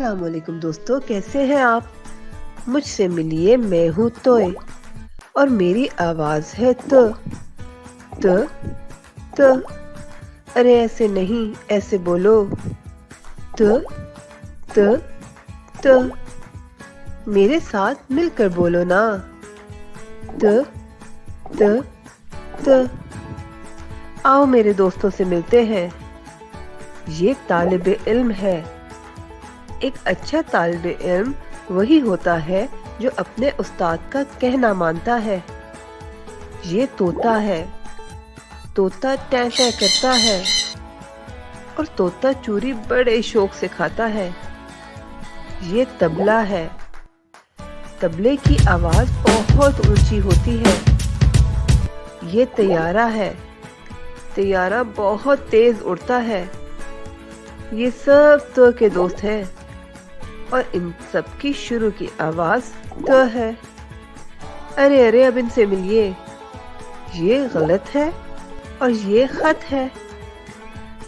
السلام علیکم دوستو، کیسے ہیں آپ؟ مجھ سے ملیے، میں ہوں توئے اور میری آواز ہے ت ارے ایسے نہیں، ایسے بولو، ت میرے ساتھ مل کر بولو نا، ت آؤ میرے دوستوں سے ملتے ہیں۔ یہ طالب علم ہے۔ ایک اچھا طالب علم وہی ہوتا ہے جو اپنے استاد کا کہنا مانتا ہے۔ یہ طوطا ہے، طوطا ٹیں ٹیں کرتا ہے اور طوطا چوری بڑے شوق سے کھاتا ہے۔ یہ طبلہ ہے، طبلے کی آواز بہت اونچی ہوتی ہے۔ یہ طیارہ ہے، طیارہ بہت تیز اڑتا ہے۔ یہ سب تو کے دوست ہیں اور ان سب کی شروع کی آواز ت ہے۔ ارے اب ان سے ملیے، یہ غلط ہے اور یہ خط ہے۔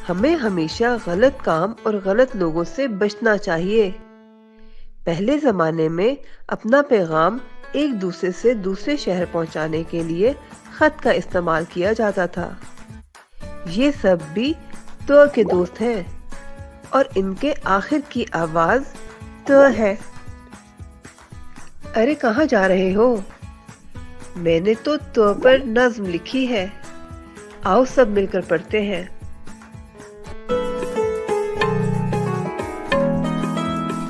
ہمیں ہمیشہ غلط کام اور غلط لوگوں سے بچنا چاہیے۔ پہلے زمانے میں اپنا پیغام ایک دوسرے سے دوسرے شہر پہنچانے کے لیے خط کا استعمال کیا جاتا تھا۔ یہ سب بھی ت کے دوست ہیں اور ان کے آخر کی آواز ت ہے۔ ارے کہاں جا رہے ہو؟ میں نے تو ت پر نظم لکھی ہے، آؤ سب مل کر پڑھتے ہیں۔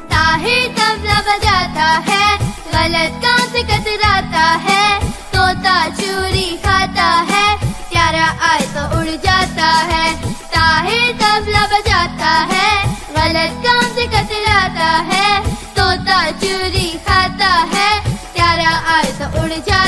طاہر طبلہ بجاتا ہے، غلط کام سے کتراتا ہے، طوطا چوری کھاتا ہے، پیارا آئے تو اڑ جاتا ہے۔ طاہر طبلہ بجاتا ہے، غلط کام سے کتراتا ہے، طوطا چوری کھاتا ہے، پیارا آئے تو اڑ جاتا ہے۔